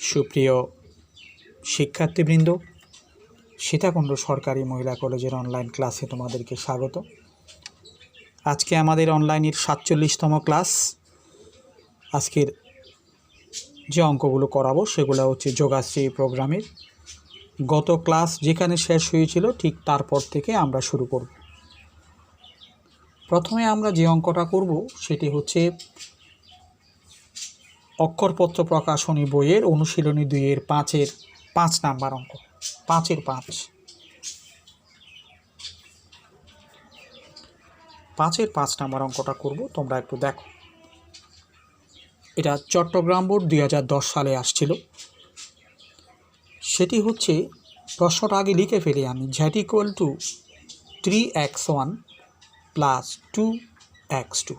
সুপ্রিয় শিক্ষার্থীবৃন্দ, সীতাকুণ্ড সরকারি মহিলা কলেজের অনলাইন ক্লাসে তোমাদেরকে স্বাগত। আজকে আমাদের অনলাইনের 47তম ক্লাস। আজকের যে অঙ্কগুলো করাবো সেগুলো হচ্ছে যোগাশ্রী প্রোগ্রামের। গত ক্লাস যেখানে শেষ হয়েছিল ঠিক তারপর থেকে আমরা শুরু করব। প্রথমে আমরা যে অঙ্কটা করব সেটি হচ্ছে অক্ষরপত্র প্রকাশনী বইয়ের অনুশীলনী 2-এর 5-এর 5 নাম্বার অঙ্ক। 5-এর 5 5-এর 5 নাম্বার অঙ্কটা করব। তোমরা একটু দেখো। এটা চট্টগ্রাম বোর্ড 2010 সালে আসছিল। সেটি হচ্ছে, প্রশ্নটা আগে লিখে ফেলি আমি, z = 3x1 + 2x2।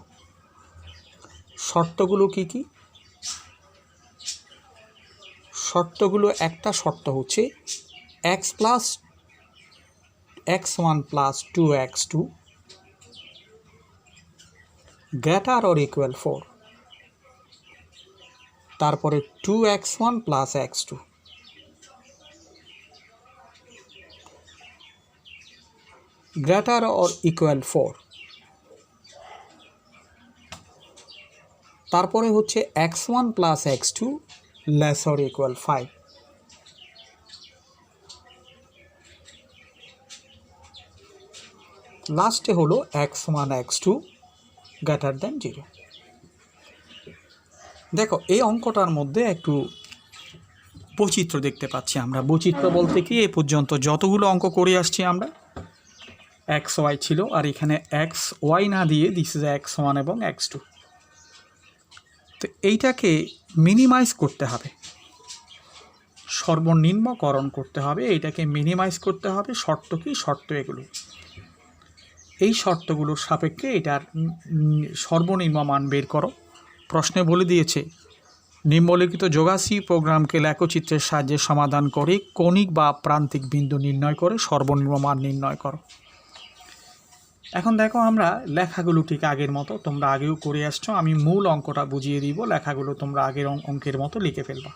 শর্তগুলো কি কি? শর্তগুলো, একটা শর্ত হচ্ছে x + x1 + 2x2 greater or equal 4। তারপরে 2x1 + x2 greater or equal 4। তারপরে হচ্ছে x1 + x2 less or equal 5। লাস্টে হলো x1 x2 greater than 0। দেখো, এই অঙ্কটার মধ্যে একটু বৈচিত্র্য দেখতে পাচ্ছি আমরা। বৈচিত্র্য বলতে কি, এ পর্যন্ত যতগুলো অঙ্ক করে আসছি আমরা xy ছিল, আর এখানে xy না দিয়ে দিস ইজ x1 এবং x2। তো এইটাকে মিনিমাইজ করতে হবে, সর্বনিম্নকরণ করতে হবে, এইটাকে মিনিমাইজ করতে হবে। শর্ত কি? শর্ত এগুলো, এই শর্তগুলোর সাপেক্ষে এটার সর্বনিম্ন মান বের করো। প্রশ্নে বলে দিয়েছে, নিম্নলিখিত যোগাশ্রী প্রোগ্রামকে লেখচিত্রের সাহায্যে সমাধান করে কৌণিক বা প্রান্তিক বিন্দু নির্ণয় করে সর্বনিম্ন মান নির্ণয় করো। এখন দেখো, আমরা লেখাগুলো ঠিক আগের মতো, তোমরা আগেও করে আসছো। আমি মূল অঙ্কটা বুঝিয়ে দিব, লেখাগুলো তোমরা আগের অঙ্কের মতো লিখে ফেলবা।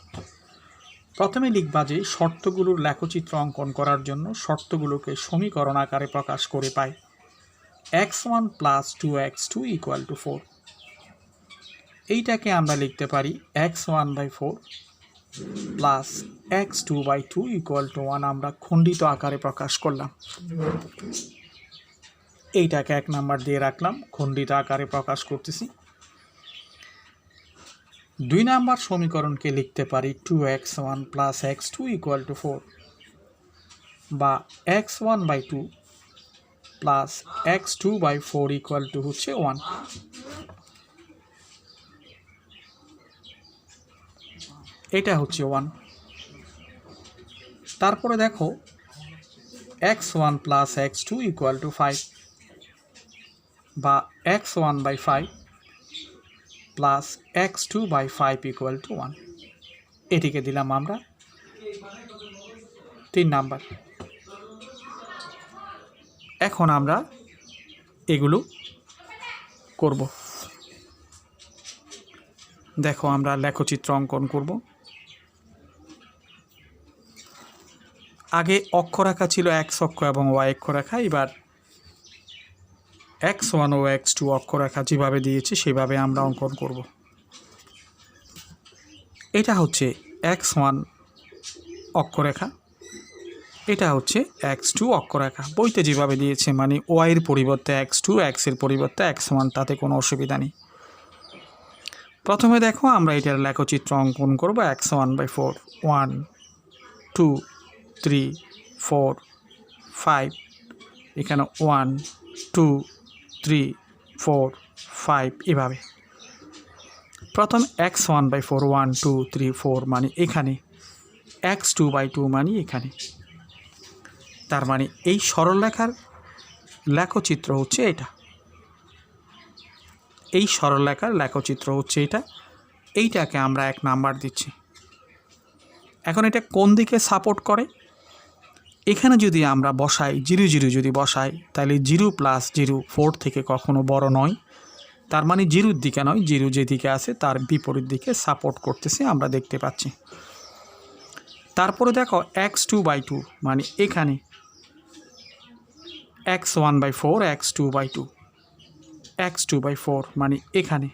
প্রথমে লিখবা যে শর্তগুলোর লেখচিত্র অঙ্কন করার জন্য শর্তগুলোকে সমীকরণ আকারে প্রকাশ করে পাই x1 + 2x2 = 4। এইটাকে আমরা লিখতে পারি x1/4 + x2/2 = 1। আমরা খণ্ডিত আকারে প্রকাশ করলাম, এইটাকে 1 নাম্বার দিয়ে রাখলাম, খণ্ডিত আকারে প্রকাশ করতেছি। 2 নাম্বার সমীকরণকে লিখতে পারি 2x1 + x2 = 4 বা x1/2 + x2/4 হচ্ছে 1। এটা হচ্ছে 1। তারপরে দেখো, x1 + x2 = 5 বা x1/5 + x2/5 = 1। এটিকে দিলাম আমরা 3 নাম্বার। এখন আমরা এগুলো করব। দেখো, আমরা লেখচিত্র অঙ্কন করব। আগে অক্ষরেখা ছিল x অক্ষ এবং y অক্ষরেখা। এবার x1 ও x2 অক্ষরেখা যেভাবে দিয়েছে সেভাবে আমরা অঙ্কন করব। এটা হচ্ছে x1 অক্ষরেখা, এটা হচ্ছে x2 অক্ষরেখা। বইতে যেভাবে দিয়েছে, মানে y এর পরিবর্তে x2, x এর পরিবর্তে x1, তাতে কোনো অসুবিধা নেই। প্রথমে দেখো, আমরা এটার লেখচিত্র অঙ্কন করব। x1/4 1 2 3 4 5, এখানে 1 2 3 4 5 এভাবে। প্রথম x1/4 1 2 3 4 মানে এখানে, x2/2 মানে এখানে। তার মানে এই সরলরেখার লেখচিত্র হচ্ছে এটা, এই সরলরেখার লেখচিত্র হচ্ছে এটা। এইটাকে আমরা 1 নাম্বার দিচ্ছি। এখন এটা কোন দিকে সাপোর্ট করে? এখানে যদি আমরা বসাই 0 0 যদি বসাই, তাহলে 0 + 0 4 থেকে কখনো বড় নয়। তার মানে 0-র দিকে নয়, 0 যেদিকে আছে তার বিপরীত দিকে সাপোর্ট করতেছে, আমরা দেখতে পাচ্ছি। তারপরে দেখো x2/2 মানে এখানে x1/4 x2/2 x2/4 মানে এখানে।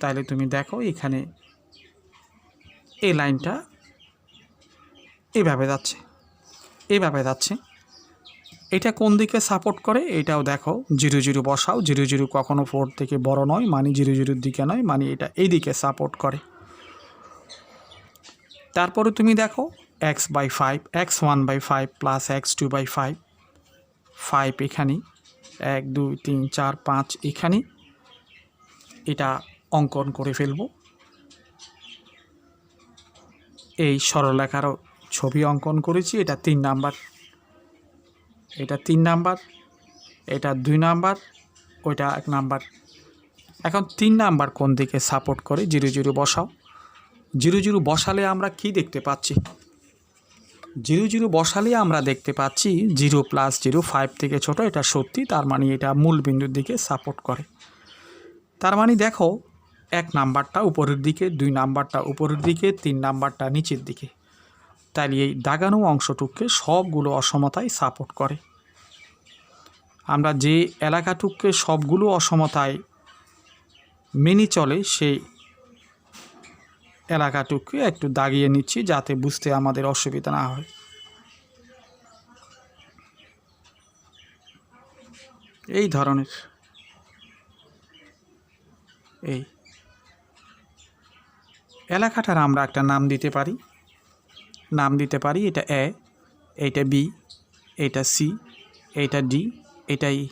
তাহলে তুমি দেখো এখানে এই লাইনটা এইভাবে যাচ্ছে এটা কোন দিকে সাপোর্ট করে এটাও দেখো, 0 0 বসাও। 0 0 কখনো 4 থেকে বড় নয়, মানে 0 0 দিকে নয়, মানে এটা এই দিকে সাপোর্ট করে। তারপরে তুমি দেখো x/5 x1/5 প্লাস x2/5 5 এখানে 1 2 3 4 5 এখানে এটা অঙ্কন করে ফেলব। এই সরলরেখারও ছবি অঙ্কন করেছি। এটা 3 নাম্বার, এটা 3 নাম্বার, এটা 2 নাম্বার, ওইটা 1 নাম্বার। এখন 3 নাম্বার কোন দিকে সাপোর্ট করে? 0 0 বসাও। 0 0 বসালে আমরা কি দেখতে পাচ্ছি? 0 0 বসালে আমরা দেখতে পাচ্ছি 0 + 0 5 থেকে ছোট, এটা সত্যি। তার মানে এটা মূল বিন্দুর দিকে সাপোর্ট করে। তার মানে দেখো 1 নাম্বারটা উপরের দিকে, 2 নাম্বারটা উপরের দিকে, 3 নাম্বারটা নিচের দিকে। তাহলে এই দাগানো অংশটুককে সবগুলো অসমতায় সাপোর্ট করে। আমরা যে এলাকাটুককে সবগুলো অসমতায় মেনে চলে সেই এলাকাটুককে একটু দাগিয়ে নিচ্ছি যাতে বুঝতে আমাদের অসুবিধা না হয়। এই ধরনের এই এলাকাটার আমরা একটা নাম দিতে পারি। এটা এ, এইটা বি, এইটা সি, এইটা ডি, এটা ই।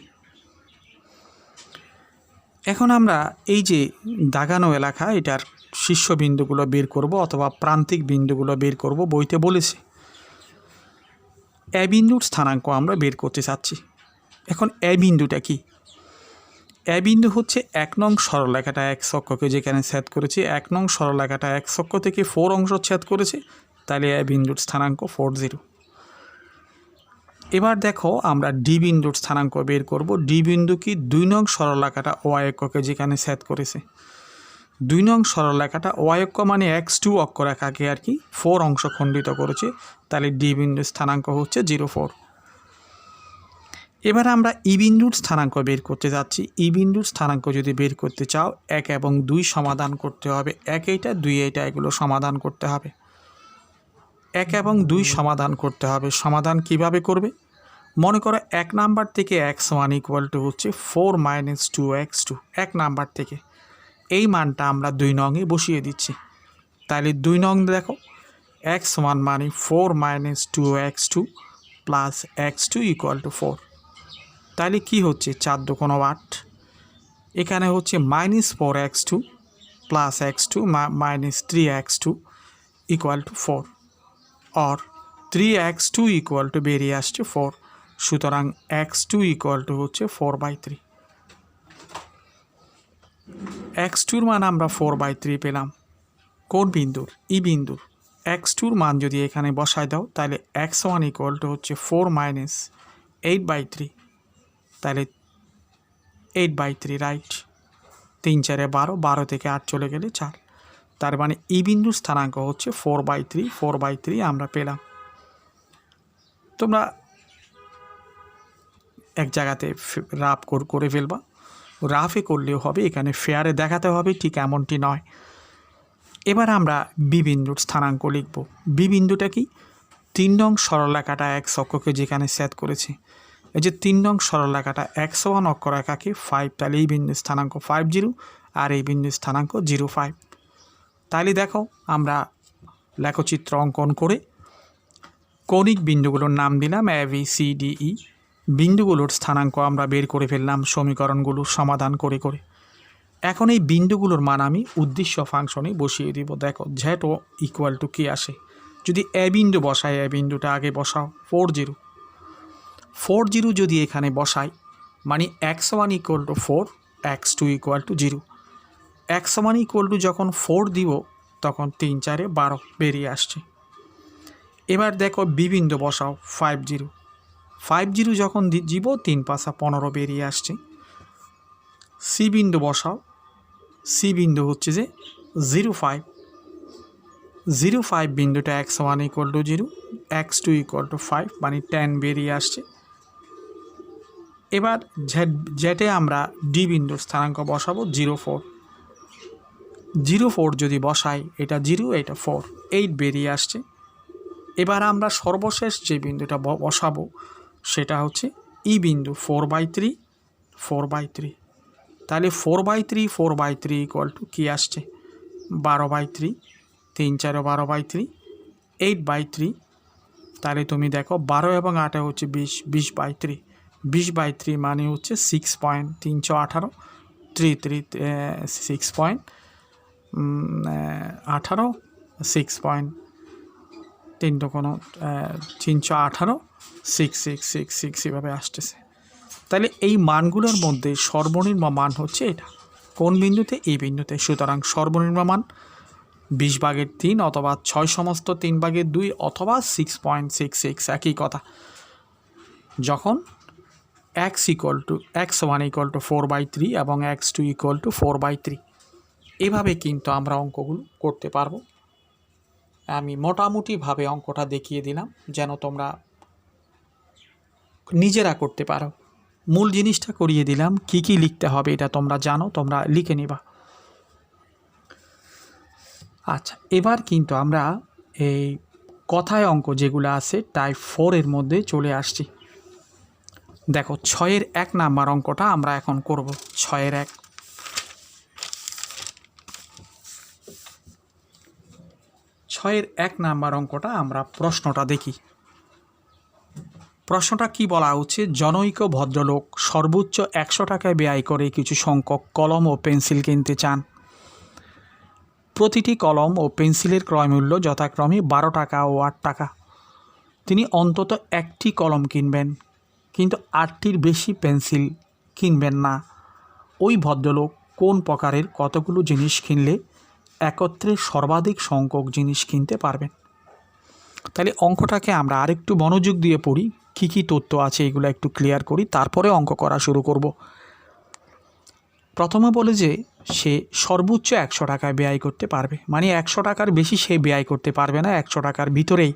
এখন আমরা এই যে দাগানো এলাকা, এটার শীর্ষবিন্দুগুলো বের করব অথবা প্রান্তিক বিন্দুগুলো বের করব। বইতে বলেছে এ বিন্দুর স্থানাঙ্ক আমরা বের করতে চাচ্ছি। এখন এ বিন্দুটা কি? এ বিন্দু হচ্ছে 1 নং সরলরেখাটা x অক্ষকে যেখানে ছেদ করেছি, 1 নং সরলরেখাটা x অক্ষ থেকে 4 অংশ ছেদ করেছে, তাহলে এ বিন্দুর স্থানাঙ্ক 40। এবার দেখো আমরা ডি বিন্দুর স্থানাঙ্ক বের করব। ডি বিন্দু কি? 2 নং সরলরেখাটা y অক্ষকে যেখানে ছেদ করেছে। 2 নং সরলরেখাটা y অক্ষ মানে x2 অক্ষরেখাকে আর কি 4 অংশ খণ্ডিত করেছে, তাহলে ডি বিন্দুর স্থানাঙ্ক হচ্ছে 0,4। এবার আমরা ই বিন্দুর স্থানাঙ্ক বের করতে যাচ্ছি। ই বিন্দুর স্থানাঙ্ক যদি বের করতে চাও 1 এবং 2 সমাধান করতে হবে। 1 এইটা, 2 এইটা, এগুলো সমাধান করতে হবে। 1 এবং 2 সমাধান করতে হবে। সমাধান কিভাবে করবে? মনে করো 1 নাম্বার থেকে x1 = হচ্ছে 4 - 2x2। 1 নাম্বার থেকে এই মানটা আমরা 2 নংয়ে বসিয়ে দিচ্ছি। তাহলে 2 নং দেখো x1 মানে 4 - 2x2 প্লাস x2 = 4। তাহলে কি হচ্ছে? 4 × 2 = 8। এখানে হচ্ছে -4x2 plus x2 - 3x2 = 4, or 3x2 = বেরিয়ে আসছে 4। সুতরাং x2 = হচ্ছে 4/3। x2-র মান আমরা 4/3 পেলাম। কোন বিন্দুর? ই বিন্দুর। x2-র মান যদি এখানে বসায় দাও তাহলে x1 = হচ্ছে 4 - 8/3, তাহলে 8/3 রাইট। 3 4 12, 12 থেকে 8 চলে গেলে 4। তার মানে ই বিন্দুর স্থানাঙ্ক হচ্ছে 4/3। 4/3 আমরা পেলাম। তোমরা এক জায়গাতে রাফ করে ফেলবা। রাফে করলেও হবে, এখানে ফেয়ারে দেখাতে হবে ঠিক এমনটি নয়। এবার আমরা বি বিন্দুর স্থানাঙ্ক লিখব। বি বিন্দুটা কি? 3 নং সরলরেখাটা x অক্ষকে যেখানে ছেদ করেছে। এই যে 3 নং সরলরেখাটা x1 অক্ষরেখাকে 5, তাহলে এই বিন্দুর স্থানাঙ্ক 50 আর এই বিন্দুর স্থানাঙ্ক 0,5। তাহলে দেখো আমরা লেখচিত্র অঙ্কন করে কৌণিক বিন্দুগুলোর নাম দিলাম a b c d e। বিন্দুগুলোর স্থানাঙ্ক আমরা বের করে ফেললাম সমীকরণগুলো সমাধান করে। এখন এই বিন্দুগুলোর মান আমি উদ্দেশ্য ফাংশনে বসিয়ে দিব। দেখো z = কি আসে। যদি এ বিন্দু বসাই, এ বিন্দুটা আগে বসাও 40। 40 যদি এখানে বসাই মানে x1 = 4, x2 = 0। x1 = যখন 4 দিব তখন 3 4 12 বেরিয়ে আসছে। এবার দেখো বি বিন্দু বসাও 50। 50 যখন দিব 3 5 15 বেরিয়ে আসছে। সি বিন্দু বসাও। সি বিন্দু হচ্ছে যে 0,5। 0.5 বিন্দুটা x1 equal to 0, x2 equal to 5 মানে 10 বেরিয়ে আসছে। এবার জেটে আমরা ডি বিন্দুর স্থানাঙ্ক বসাবো 0.4, 0.4 যদি বসাই, এটা 0 এটা 4, 8 বেরিয়ে আসছে। এবার আমরা সর্বশেষ যে বিন্দুটা বসাবো সেটা হচ্ছে ই বিন্দু 4/3, 4/3। তাহলে 4/3, 4/3 ইকুয়াল টু কী আসছে 12/3, 3 4 12/3, 8/3। তাহলে তুমি দেখো 12 এবং 8 হচ্ছে 20, 20/3, 20/3 মানে হচ্ছে 6.318, 6.18, 318, 6666 এভাবে আসতেছে। তাহলে এই মানগুলোর মধ্যে সর্বনিম্ন মান হচ্ছে এটা, কোন বিন্দুতে? এই বিন্দুতে। সুতরাং সর্বনিম্ন মান 20/3 অথবা 6/3/2 অথবা 6.66, একই কথা। যখন x1 ইকুয়াল টু 4/3 এবং x2 ইকুয়াল টু 4/3, এভাবে কিন্তু আমরা অঙ্কগুলো করতে পারবো। আমি মোটামুটিভাবে অঙ্কটা দেখিয়ে দিলাম যেন তোমরা নিজেরা করতে পারো। মূল জিনিসটা করিয়ে দিলাম, কি কি লিখতে হবে এটা তোমরা জানো, তোমরা লিখে নিবা। আচ্ছা, এবার কিন্তু আমরা এই কথায় অঙ্ক যেগুলো আছে টাইপ 4 এর মধ্যে চলে আসছি। দেখো 6-এর 1 নাম্বার অঙ্কটা আমরা এখন করব। 6-এর 1, ছয়ের 1 নাম্বার অঙ্কটা আমরা প্রশ্নটা দেখি। প্রশ্নটা কি বলা হচ্ছে, জনৈক ভদ্রলোক সর্বোচ্চ 100 টাকায় ব্যয় করে কিছু সংখ্যক কলম ও পেন্সিল কিনতে চান। প্রতিটি কলম ও পেন্সিলের ক্রয়মূল্য যথাক্রমে 12 টাকা ও 8 টাকা। তিনি অন্তত একটি কলম কিনবেন, কিন্তু 8টির বেশি পেন্সিল কিনবেন না। ওই ভদ্রলোক কোন প্রকারের কতগুলো জিনিস কিনলে একত্রে সর্বাধিক সংখ্যক জিনিস কিনতে পারবেন? তাহলে অঙ্কটাকে আমরা আরেকটু মনোযোগ দিয়ে পড়ি, কী কী তথ্য আছে এগুলো একটু ক্লিয়ার করি, তারপরে অঙ্ক করা শুরু করব। প্রথমে বলে যে সে সর্বোচ্চ 100 টাকায় ব্যয় করতে পারবে, মানে 100 টাকার বেশি সে ব্যয় করতে পারবে না, 100 টাকার ভিতরেই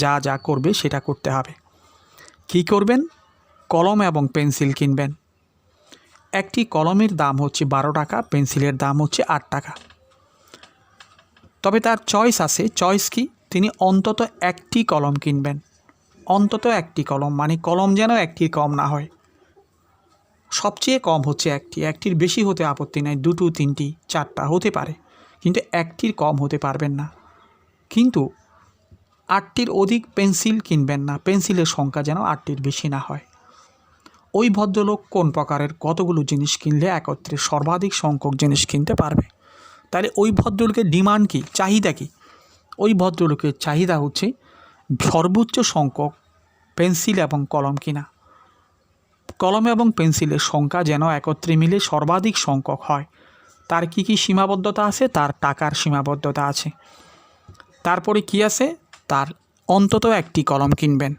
যা যা করবে সেটা করতে হবে। কি করবেন? কলম এবং পেন্সিল কিনবেন। একটি কলমের দাম হচ্ছে 12 টাকা, পেন্সিলের দাম হচ্ছে 8 টাকা। তবে তার চয়েস আছে। চয়েস কি? তিনি অন্তত একটি কলম কিনবেন। অন্তত একটি কলম মানে কলম যেন একটির কম না হয়। সবচেয়ে কম হচ্ছে একটি, একটির বেশি হতে আপত্তি নাই, 2টো 3টি 4টা হতে পারে, কিন্তু একটির কম হতে পারবেন না। কিন্তু 8টির অধিক পেন্সিল কিনবেন না, পেন্সিলের সংখ্যা যেন 8টির বেশি না হয়। ওই ভদ্রলোক কোন প্রকারের কতগুলো জিনিস কিনলে একত্রে সর্বাধিক সংখ্যক জিনিস কিনতে পারবে? তাহলে ওই ভদ্রলোকের ডিমান্ড কি, চাহিদা কি? ওই ভদ্রলোকের চাহিদা হচ্ছে সর্বোচ্চ সংখ্যক পেন্সিল এবং কলম কিনা। কলম এবং পেন্সিলের সংখ্যা যেন একত্রে মিলে সর্বাধিক সংখ্যক হয়। তার কি কি সীমাবদ্ধতা আছে? তার টাকার সীমাবদ্ধতা আছে। তারপরে কি আছে? তার অন্তত একটি কলম কিনবেন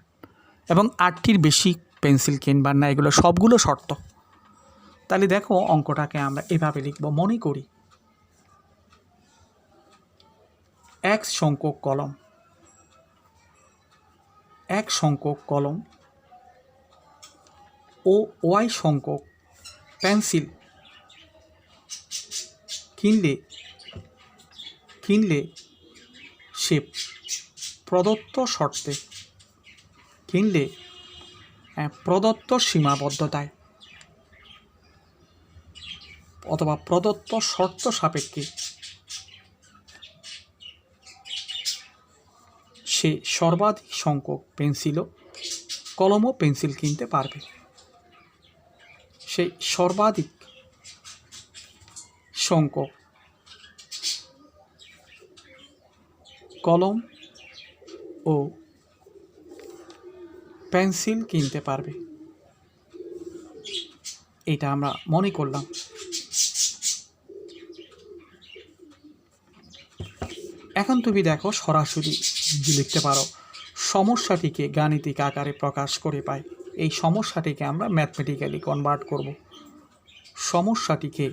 এবং 8টির বেশি পেন্সিল কিনবেন না। এগুলো সবগুলো শর্ত। তাহলে দেখো অঙ্কটাকে আমরা এভাবে লিখব। মনে করি x সংখ্যক কলম, 1 সংখ্যক কলম ও y সংখ্যক পেন্সিল কিনলে সে প্রদত্ত শর্তে প্রদত্ত সীমাবদ্ধতায় অথবা প্রদত্ত শর্ত সাপেক্ষে সে সর্বাধিক সংখ্যক কলম ও পেন্সিল কিনতে পারবে। সেই সর্বাধিক সংখ্যক কলম ও পেন্সিল কিনতে পারবে, এটা আমরা মনে করলাম। এখন তুমি দেখো সরাসরি লিখতে পারো। সমস্যাটিকে গাণিতিক আকারে প্রকাশ করে পাই। এই সমস্যাটিকে আমরা ম্যাথমেটিক্যালি কনভার্ট করব। সমস্যাটিকে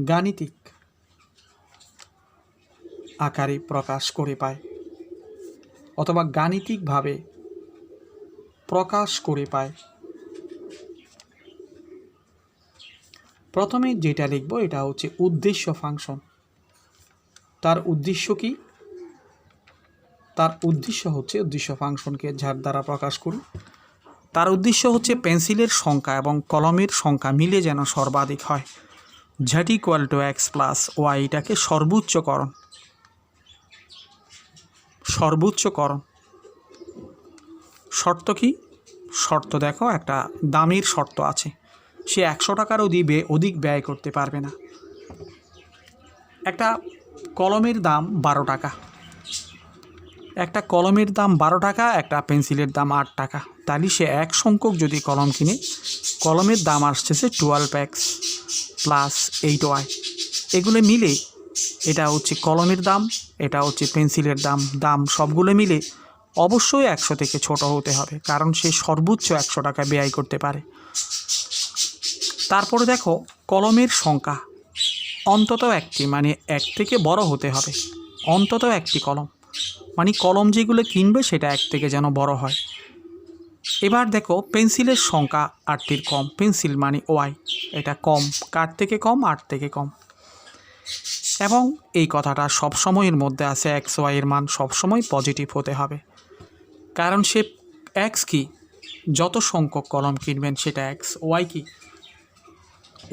গাণিতিক আকারে প্রকাশ করে পায় অথবা গাণিতিকভাবে প্রকাশ করে পায়। প্রথমে যেটা লিখব এটা হচ্ছে উদ্দেশ্য ফাংশন। তার উদ্দেশ্য কি? তার উদ্দেশ্য হচ্ছে উদ্দেশ্য ফাংশনকে যার দ্বারা প্রকাশ করি, তার উদ্দেশ্য হচ্ছে পেন্সিলের সংখ্যা এবং কলমের সংখ্যা মিলে যেন সর্বাধিক হয়। z = x + y, এটাকে সর্বোচ্চকরণ। শর্ত কি? শর্ত দেখো, একটা দামের শর্ত আছে, সে 100 টাকার অধিক ব্যয় করতে পারবে না। একটা কলমের দাম 12 টাকা, একটা কলমের দাম 12 টাকা, একটা পেন্সিলের দাম 8 টাকা। তাহলে সে এক সংখ্যক যদি কলম কিনে, কলমের দাম আসছে 12x + 8y, এগুলো মিলে এটা হচ্ছে কলমের দাম, এটা হচ্ছে পেন্সিলের দাম সবগুলো মিলে অবশ্যই 100 থেকে ছোট হতে হবে, কারণ সে সর্বোচ্চ 100 টাকা ব্যয় করতে পারে। তারপরে দেখো, কলমের সংখ্যা অন্তত একটি, মানে 1 থেকে বড় হতে হবে। অন্তত একটি কলম, মানে কলম যেগুলো কিনবে সেটা 1 থেকে যেন বড় হয়। এবার দেখো, পেন্সিলের সংখ্যা 8টির কম। পেন্সিল মানে ওয়াই, এটা কম, কার থেকে কম? 8 থেকে কম। এবং এই কথাটা সব সময়ের মধ্যে আছে, এক্স ওয়াইয়ের মান সবসময় পজিটিভ হতে হবে, কারণ সে এক্স কি, যত সংখ্যক কলম কিনবেন সেটা এক্স। ওয়াই কি,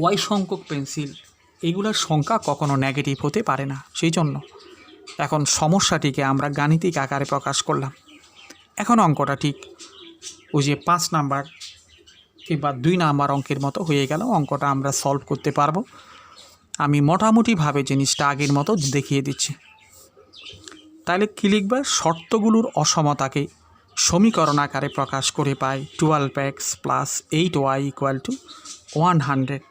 ওয়াই সংখ্যক পেন্সিল, এগুলোর সংখ্যা কখনো নেগেটিভ হতে পারে না। সেই জন্য এখন সমস্যাটিকে আমরা গাণিতিক আকারে প্রকাশ করলাম। এখন অঙ্কটা ঠিক ওই যে 5 নাম্বার কিংবা 2 নাম্বার অঙ্কের মতো হয়ে গেল। অঙ্কটা আমরা সলভ করতে পারবো। আমি মোটামুটিভাবে জিনিসটা আগের মতো দেখিয়ে দিচ্ছি। তাহলে কী লিখবা? শর্তগুলোর অসমতাকে সমীকরণ আকারে প্রকাশ করে পাই 12x + 8y = 100,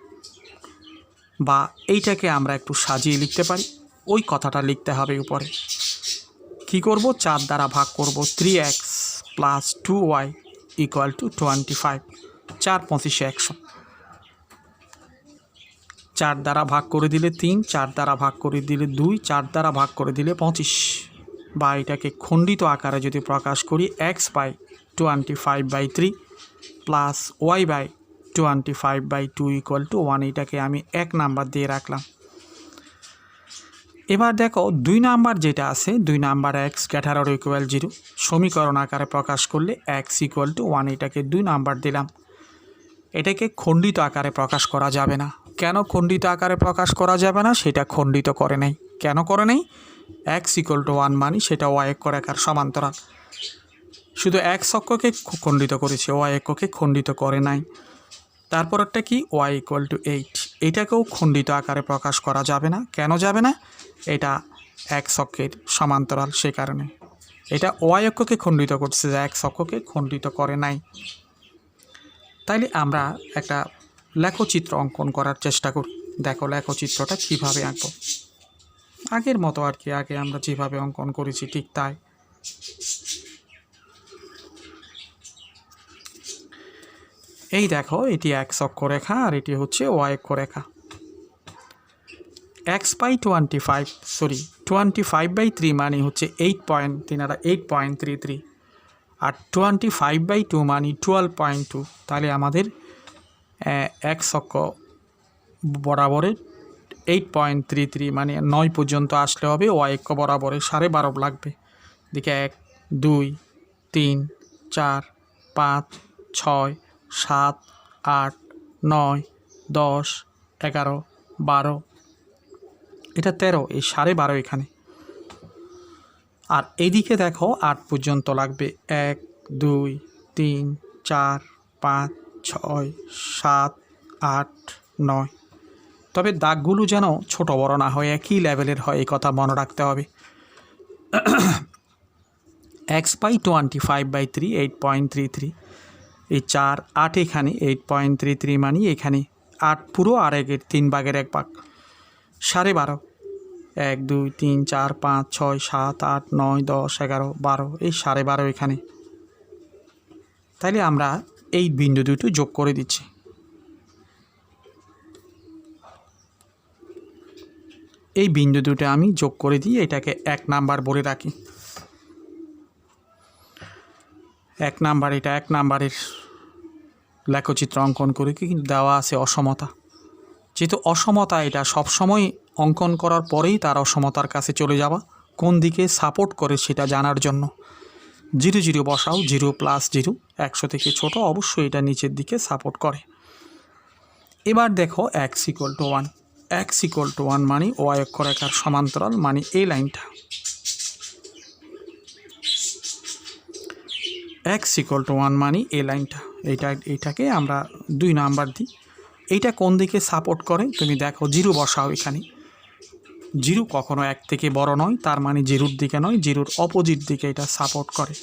বা এইটাকে আমরা একটু সাজিয়ে লিখতে পারি। ওই কথাটা লিখতে হবে উপরে। কি করব? 4 দ্বারা ভাগ করব। 3x + 2y = 25। 4 × 25 = 100। 4 দ্বারা ভাগ করে দিলে 3, 4 দ্বারা ভাগ করে দিলে 2, 4 দ্বারা ভাগ করে দিলে 25। বা এটাকে খণ্ডিত আকারে যদি প্রকাশ করি, x/25/3 + y/25/2 = 1। এটাকে আমি 1 নাম্বার দিয়ে রাখলাম। এবার দেখো 2 নাম্বার যেটা আছে, 2 নাম্বার x ≥ 0, সমীকরণ আকারে প্রকাশ করলে x = 1, এটাকে 2 নাম্বার দিলাম। এটাকে খণ্ডিত আকারে প্রকাশ করা যাবে না। কেন খণ্ডিত আকারে প্রকাশ করা যাবে না? সেটা খণ্ডিত করে নেই। কেন করে নেই? x = 1 মানে সেটা y অক্ষরেখার সমান্তরাল। শুধু x অক্ষকে খণ্ডিত করেছে, y অক্ষকে খণ্ডিত করে নাই। তারপরটা কি? y = 8, এটাকেও খণ্ডিত আকারে প্রকাশ করা যাবে না। কেন যাবে না? এটা x অক্ষের সমান্তরাল, সে কারণে। এটা y অক্ষকে খণ্ডিত করছে, x অক্ষকে খণ্ডিত করে নাই। তাইলে আমরা একটা লেখচিত্র অঙ্কন করার চেষ্টা করি। দেখো লেখচিত্রটা কীভাবে আঁকবো, আগের মতো আর কি, আগে আমরা যেভাবে অঙ্কন করেছি ঠিক তাই। এই দেখো, এটি x অক্ষরেখা আর এটি হচ্ছে y অক্ষরেখা। x/25 মানে হচ্ছে 8.33, আর 25/2 মানে 12.2। তাহলে আমাদের x অক্ষ বরাবরের 8.33 মানে 9 পর্যন্ত আসলে হবে। y অক্ষ বরাবরে 12.5 লাগবে। দিকে 1, 2, 3, 4, 5, 6, 7, 8, 9, 10, 11, 12, এটা 13, এই 12.5 এখানে। আর এইদিকে দেখো 8 পর্যন্ত লাগবে। 1, 2, 3, 4, 5, 6, 7, 8, 9। তবে দাগগুলো যেন ছোট বড় না হয়, একই লেভেলের হয়, এই কথা মনে রাখতে হবে। x/25/3 8.33, এই 4, 8 এখানে, 8.33 মানে এখানে 8 পুরো, আর 3 ভাগের 1 ভাগ, 12.5। 1, 2, 3, 4, 5, 6, 7, 8, 9, 10, 11, 12, এই 12.5 এখানে। তাইলে আমরা এই বিন্দু দুটো যোগ করে দিচ্ছি। এই বিন্দু দুটো আমি যোগ করে দিয়ে এটাকে 1 নাম্বার বলে রাখি। 1 নাম্বার, এটা 1 নাম্বারের লেখচিত্র অঙ্কন করে কিন্তু দেওয়া আছে অসমতা। যেহেতু অসমতা, এটা সবসময় অঙ্কন করার পরেই তার অসমতার কাছে চলে যাওয়া, কোন দিকে সাপোর্ট করে সেটা জানার জন্য 0 0 বসাও। 0 + 0 100 থেকে ছোট, অবশ্যই এটা নিচের দিকে সাপোর্ট করে। এবার দেখো x = 1, x = 1 মানে y অক্ষরেখার সমান্তরাল, মানে এই লাইনটা। x = 1 মানে এই লাইনটা, এইটাকে আমরা 2 নাম্বার দিই। এইটা কোন দিকে সাপোর্ট করে তুমি দেখো, 0 বসাও এখানে। 0 কখনো 1 থেকে বড় নয়, তার মানে 0-র দিকে নয়, 0-র অপোজিট দিকে এটা সাপোর্ট করে।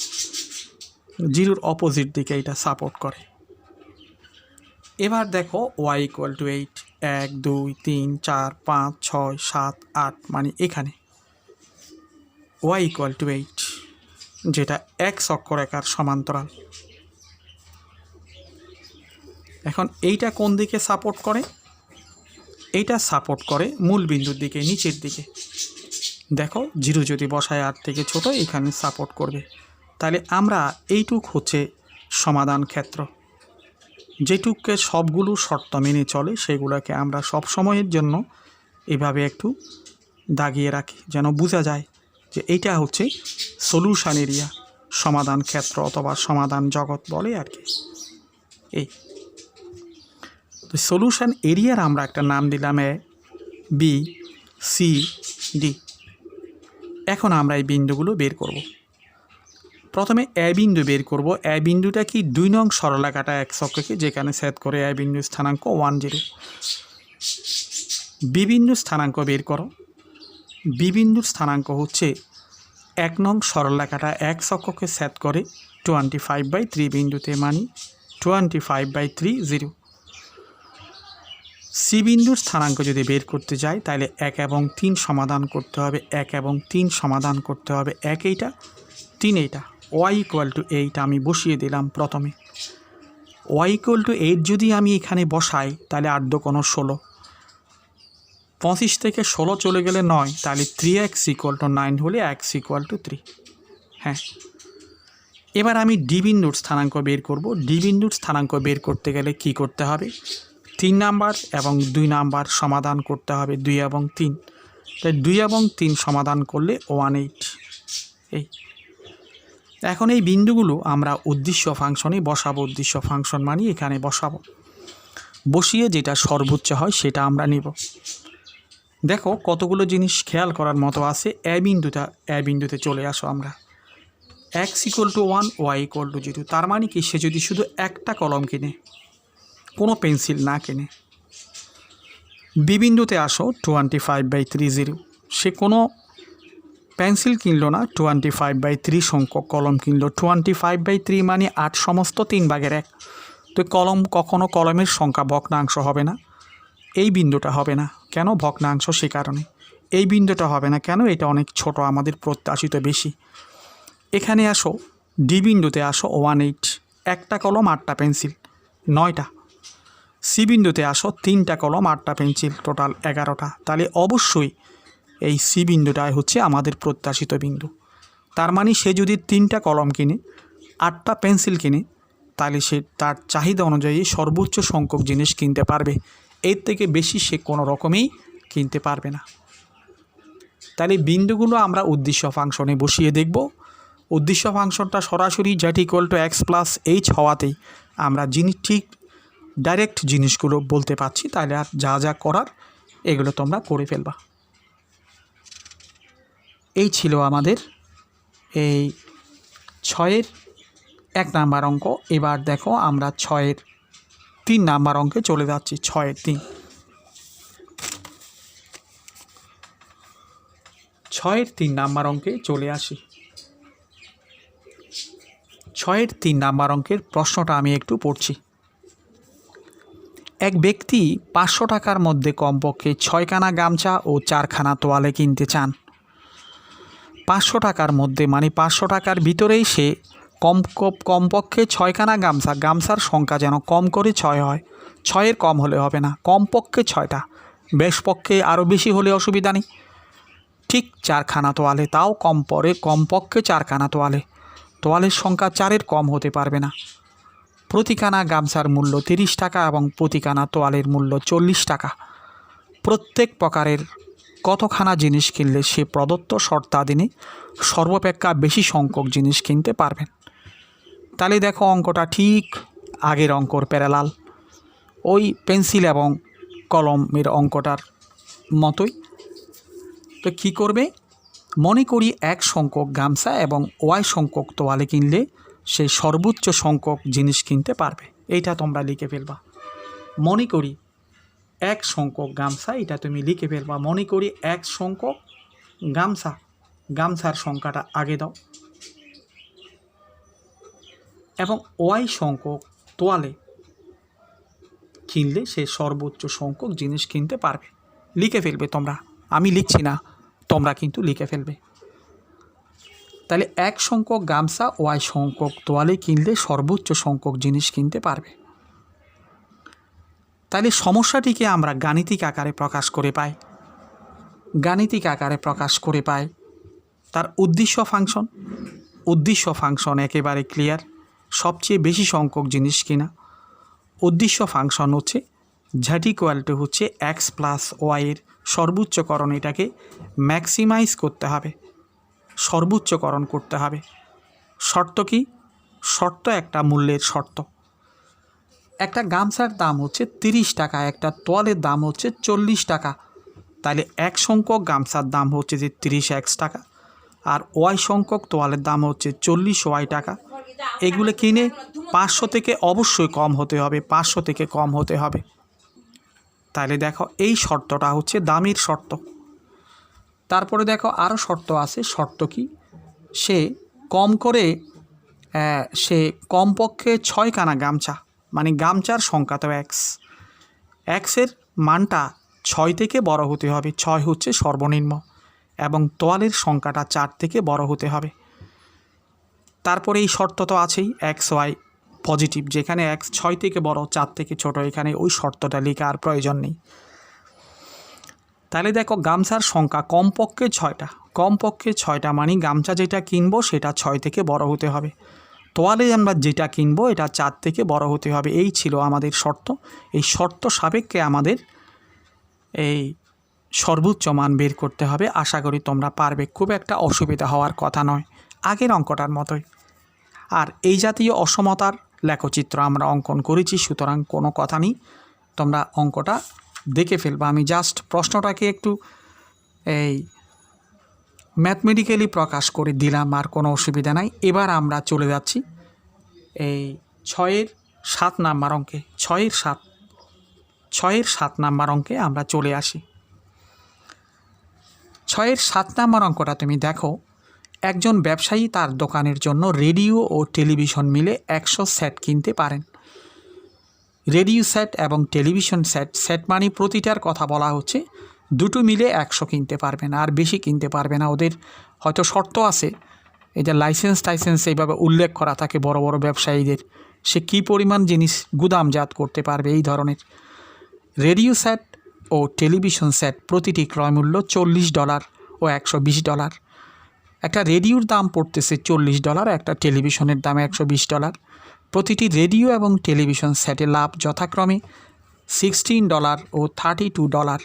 0-র অপোজিট দিকে এটা সাপোর্ট করে। এবার দেখো y = 8, 1 2 3 4 5 6 7 8 মানে এখানে y = 8, যেটা x অক্ষরেখার সমান্তরাল। এখন এইটা কোন দিকে সাপোর্ট করে? এইটা সাপোর্ট করে মূল বিন্দুর দিকে, নিচের দিকে। দেখো 0 যদি বসায় 8 থেকে ছোট, এখানে সাপোর্ট করবে। তাহলে আমরা এইটুক হচ্ছে সমাধান ক্ষেত্র। যেটুককে সবগুলো শর্ত মেনে চলে সেগুলোকে আমরা সব সময়ের জন্য এভাবে একটু দাগিয়ে রাখি, যেন বোঝা যায় যে এইটা হচ্ছে সলিউশন এরিয়া, সমাধান ক্ষেত্র অথবা সমাধান জগৎ বলে আর কি। এই তো সলিউশন এরিয়ার আমরা একটা নাম দিলাম A, B, C, D। এখন আমরা এই বিন্দুগুলো বের করব। প্রথমে A বিন্দু বের করব। A বিন্দুটা কি 2 নং সরলরেখাটা x অক্ষকে যেখানে ছেদ করে A বিন্দু স্থানাঙ্ক 1 0। B বিন্দু স্থানাঙ্ক বের করো। B বিন্দুর স্থানাঙ্ক হচ্ছে 1 নং সরলরেখাটা x অক্ষকে ছেদ করে 25/3 বিন্দুতে, মানে 25/3 0। C বিন্দুর স্থানাঙ্ক যদি বের করতে যাই তাহলে 1 এবং 3 সমাধান করতে হবে, 1 এবং 3 সমাধান করতে হবে। 1 এইটা, 3 এইটা। y = 8 আমি বসিয়ে দিলাম প্রথমে। y = 8 যদি আমি এখানে বসাই তাহলে 8 × 16, 25 থেকে 16 চলে গেলে 9, তাহলে 3x = 9 হলে x = 3। হ্যাঁ, এবার আমি D বিন্দুর স্থানাঙ্ক বের করব। D বিন্দুর স্থানাঙ্ক বের করতে গেলে কি করতে হবে? 3 নাম্বার এবং 2 নাম্বার সমাধান করতে হবে, 2 এবং 3। তাই 2 এবং 3 সমাধান করলে 18। এই এখন এই বিন্দুগুলো আমরা উদ্দেশ্য ফাংশনে বসাবো। উদ্দেশ্য ফাংশন মানে এখানে বসাবো, বসিয়ে যেটা সর্বোচ্চ হয় সেটা আমরা নিব। দেখো কতগুলো জিনিস খেয়াল করার মতো আছে। A বিন্দুতে চলে আসো আমরা। x = 1, y = 0। তার মানে কি, সে যদি শুধু একটা কলম কিনে, কোনো পেন্সিল না কিনে। B বিন্দুতে আসো, 25/3 0। সে কোনো পেন্সিল কিনলো না, 25/3 সংখ্যক কলম কিনলো। 25/3 মানে 8 সমস্ত 3/1। তো কখনো কলমের সংখ্যা ভগ্নাংশ হবে না। এই বিন্দুটা হবে না কেন? ভগ্নাংশ, সে কারণে। এই বিন্দুটা হবে না কেন? এটা অনেক ছোট, আমাদের প্রত্যাশিত বেশি। এখানে আসো, D বিন্দুতে আসো, 18। একটা কলম 8টা পেন্সিল, 9টা। C বিন্দুতে আসো, 3টা কলম 8টা পেন্সিল, টোটাল 11টা। তাহলে অবশ্যই এই C বিন্দুটাই হচ্ছে আমাদের প্রত্যাশিত বিন্দু। তার মানে সে যদি 3টা কলম কিনে, 8টা পেন্সিল কিনে, তাহলে সে তার চাহিদা অনুযায়ী সর্বোচ্চ সংখ্যক জিনিস কিনতে পারবে। এর থেকে বেশি সে কোনো রকমেই কিনতে পারবে না। তাহলে বিন্দুগুলো আমরা উদ্দেশ্য ফাংশনে বসিয়ে দেখব। উদ্দেশ্য ফাংশনটা সরাসরি z = x + h হওয়াতেই আমরা ঠিক ডাইরেক্ট জিনিসগুলো বলতে পারছি। তাহলে আর যা যা করার এগুলো তোমরা করে ফেলবা। এই ছিল আমাদের এই 6-এর 1 নাম্বার অঙ্ক। এবার দেখো আমরা 6-এর 3 নাম্বার অঙ্কে চলে যাচ্ছি। 6-এর 3। 6-এর 3 নাম্বার অঙ্কে চলে আসি। 6-এর 3 নাম্বার অঙ্কের প্রশ্নটা আমি একটু পড়ছি। এক ব্যক্তি 500 টাকার মধ্যে কমপক্ষে 6খানা গামছা ও 4খানা তোয়ালে কিনতে চান। 500 টাকার মধ্যে মানে 500 টাকার ভিতরেই সে কমপক্ষে 6খানা গামছার সংখ্যা যেন কম করে 6 হয়। 6-এর কম হলে হবে না, কমপক্ষে 6টা। বেশ পক্ষে আরও বেশি হলে অসুবিধা নেই। ঠিক 4খানা তোয়ালে, তাও কমপক্ষে 4খানা তোয়ালে। তোয়ালের সংখ্যা 4-এর কম হতে পারবে না। প্রতিখানা গামছার মূল্য 30 টাকা এবং প্রতিখানা তোয়ালের মূল্য 40 টাকা। প্রত্যেক প্রকারের কতখানা জিনিস কিনলে সে প্রদত্ত শর্তাধীনে সর্বাপেক্ষা বেশি সংখ্যক জিনিস কিনতে পারবেন। তাহলে দেখো অঙ্কটা ঠিক আগের অঙ্কর প্যারালাল, ওই পেন্সিল এবং কলমের অঙ্কটার মতোই। তো কী করবে, মনে করি 1 সংখ্যক গামছা এবং ওয়াই সংখ্যক তোয়ালে কিনলে সে সর্বোচ্চ সংখ্যক জিনিস কিনতে পারবে। এইটা তোমরা লিখে ফেলবা। মনে করি 1 সংখ্যক গামছা, এটা তুমি লিখে ফেলবা। মনে করি 1 সংখ্যক গামছা, গামছার সংখ্যাটা আগে দাও, এবং ওয়াই সংখ্যক তোয়ালে কিনলে সে সর্বোচ্চ সংখ্যক জিনিস কিনতে পারবে। লিখে ফেলবে তোমরা, আমি লিখছি না, তোমরা কিন্তু লিখে ফেলবে। তাহলে 1 সংখ্যক গামছা ওয়াই সংখ্যক তোয়ালে কিনলে সর্বোচ্চ সংখ্যক জিনিস কিনতে পারবে। তাহলে সমস্যাটিকে আমরা গাণিতিক আকারে প্রকাশ করে পাই। গাণিতিক আকারে প্রকাশ করে পাই তার উদ্দেশ্য ফাংশন একেবারে ক্লিয়ার। সবচেয়ে বেশি সংখ্যক জিনিস কিনা। উদ্দেশ্য ফাংশন হচ্ছে z হচ্ছে x প্লাস ওয়াইয়ের সর্বোচ্চকরণ, এটাকে ম্যাক্সিমাইজ করতে হবে, সর্বোচ্চকরণ করতে হবে। শর্ত কি? শর্ত একটা মূল্যের শর্ত। একটা গামছার দাম হচ্ছে 30 টাকা, একটা তোয়ালের দাম হচ্ছে 40 টাকা। তাহলে 1 সংখ্যক গামছার দাম হচ্ছে যে 30x টাকা, আর ওয়াই সংখ্যক তোয়ালের দাম হচ্ছে 40y টাকা। এগুলো কিনে 500 থেকে অবশ্যই কম হতে হবে, 500 থেকে কম হতে হবে। তাহলে দেখো এই শর্তটা হচ্ছে দামের শর্ত। তারপরে দেখো আরও শর্ত আছে। শর্ত কি? সে কমপক্ষে 6খানা গামছা, মানে গামছার সংখ্যা তো এক্সের মানটা 6 থেকে বড় হতে হবে। 6 হচ্ছে সর্বনিম্ন, এবং তোয়ালের সংখ্যাটা 4 থেকে বড় হতে হবে। তারপরে এই শর্ত তো আছেই, XY পজিটিভ, যেখানে x 6 থেকে বড় 4 থেকে ছোট, এখানে ওই শর্তটা লেখা আর প্রয়োজন নেই। তাহলে দেখো গামছার সংখ্যা কমপক্ষে 6টা, কমপক্ষে 6টা মানে গামছা যেটা কিনবো সেটা 6 থেকে বড় হতে হবে। তোয়ালে আমরা যেটা কিনবো এটা 4 থেকে বড় হতে হবে। এই ছিল আমাদের শর্ত। এই শর্ত সাপেক্ষে আমাদের এই সর্বোচ্চ মান বের করতে হবে। আশা করি তোমরা পারবে, খুব একটা অসুবিধা হওয়ার কথা নয়, আগের অঙ্কটার মতোই। আর এই জাতীয় অসমতার লেখচিত্র আমরা অঙ্কন করেছি, সুতরাং কোনো কথা নেই, তোমরা অঙ্কটা দেখে ফেলবা। আমি জাস্ট প্রশ্নটাকে একটু এই ম্যাথমেটিক্যালি প্রকাশ করে দিলাম, আর কোনো অসুবিধা নাই। এবার আমরা চলে যাচ্ছি এই 6-এর 7 নাম্বার অঙ্কে। 6-এর 7 নাম্বার অঙ্কে আমরা চলে আসি। 6-এর 7 নাম্বার অঙ্কটা তুমি দেখো। একজন ব্যবসায়ী তার দোকানের জন্য রেডিও ও টেলিভিশন মিলে 100 সেট কিনতে পারেন। রেডিও সেট এবং টেলিভিশন সেট মানে প্রতিটার কথা বলা হচ্ছে, দুটো মিলে 100 কিনতে পারবেন, আর বেশি কিনতে পারবে না। ওদের হয়তো শর্ত আছে, এই যে লাইসেন্স এইভাবে উল্লেখ করা থাকে বড় বড় ব্যবসায়ীদের, সে কী পরিমাণ জিনিস গুদামজাত করতে পারবে এই ধরনের। রেডিও সেট ও টেলিভিশন সেট প্রতিটি ক্রয়মূল্য $40 ও $120। একটা রেডিওর দাম পড়তেছে $40, একটা টেলিভিশনের দাম $120। প্রতিটি রেডিও এবং টেলিভিশন সেটে লাভ যথাক্রমে $16 ও $32।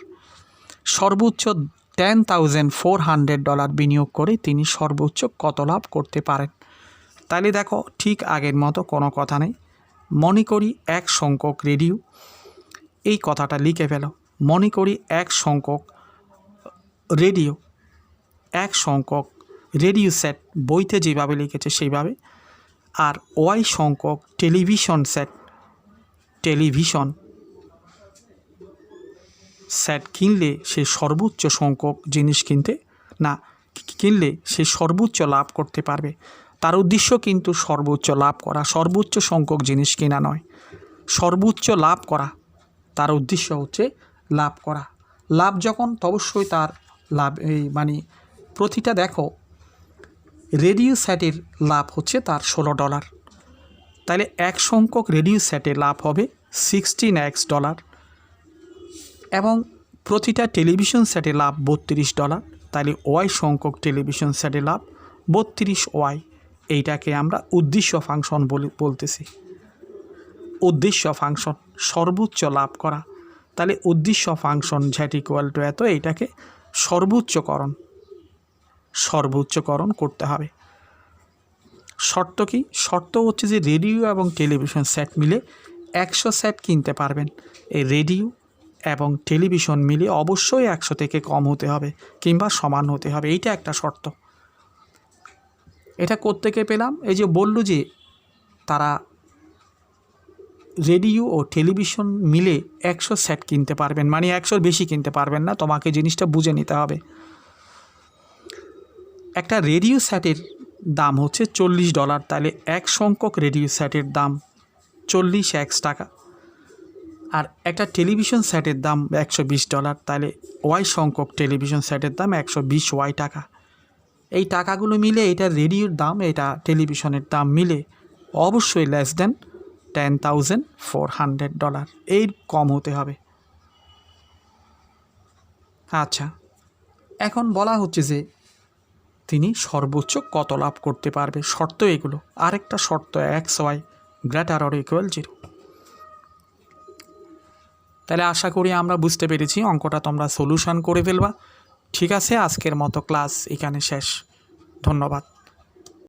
সর্বোচ্চ $10,400 বিনিয়োগ করে তিনি সর্বোচ্চ কত লাভ করতে পারেন? তাহলে দেখো ঠিক আগের মতো কোনো কথা নেই। মনে করি 1 সংখ্যক রেডিও, এই কথাটা লিখে ফেলো। মনে করি 1 সংখ্যক রেডিও, 1 সংখ্যক রেডিও সেট, বইতে যেভাবে লিখেছে সেইভাবে। আর ওয়াই সংখ্যক টেলিভিশন সেট কিনলে সে সর্বোচ্চ সংখ্যক জিনিস কিনলে সে সর্বোচ্চ লাভ করতে পারবে। তার উদ্দেশ্য কিন্তু সর্বোচ্চ লাভ করা, সর্বোচ্চ সংখ্যক জিনিস কেনা নয়, সর্বোচ্চ লাভ করা। তার উদ্দেশ্য হচ্ছে লাভ করা। লাভ যখন, অবশ্যই তার লাভ মানে প্রতিটা দেখো রেডিও সেটের লাভ হচ্ছে তার $16। তাহলে 1 সংখ্যক রেডিও সেটে লাভ হবে $16x, এবং প্রতিটা টেলিভিশন সেটে লাভ $32, তাহলে ওয়াই সংখ্যক টেলিভিশন সেটে লাভ 32 ওয়াই। এইটাকে আমরা উদ্দেশ্য ফাংশন বলতেছি। উদ্দেশ্য ফাংশন সর্বোচ্চ লাভ করা, তাহলে উদ্দেশ্য ফাংশন জ্যাট ইকুয়াল টু এত, এইটাকে সর্বোচ্চকরণ করতে হবে। শর্ত কি? শর্ত হচ্ছে যে রেডিও এবং টেলিভিশন সেট মিলে 100 সেট কিনতে পারবেন। এই রেডিও এবং টেলিভিশন মিলে অবশ্যই 100 থেকে কম হতে হবে কিংবা সমান হতে হবে, এইটা একটা শর্ত। এটা কোত্থেকে পেলাম? এই যে বলল যে তারা রেডিও ও টেলিভিশন মিলে 100 সেট কিনতে পারবেন, মানে 100-র বেশি কিনতে পারবেন না। তোমাকে জিনিসটা বুঝে নিতে হবে। একটা রেডিও সেটের দাম হচ্ছে $40, তাহলে এক সংখ্যক রেডিও সেটের দাম 40x টাকা। আর একটা টেলিভিশন সেটের দাম $120, তাহলে ওয়াই সংখ্যক টেলিভিশন সেটের দাম 120 ওয়াই টাকা। এই টাকাগুলো মিলে এটা রেডিওর দাম, এটা টেলিভিশনের দাম মিলে অবশ্যই লেস দেন $10,400, এর কম হতে হবে। আচ্ছা, এখন বলা হচ্ছে যে তিনি সর্বোচ্চ কত লাভ করতে পারবে, শর্ত এগুলো। আরেকটা শর্ত XY > 0। তাহলে আশা করি আমরা বুঝতে পেরেছি, অঙ্কটা তোমরা সলিউশন করে ফেলবা। ঠিক আছে, আজকের মতো ক্লাস এখানে শেষ। ধন্যবাদ।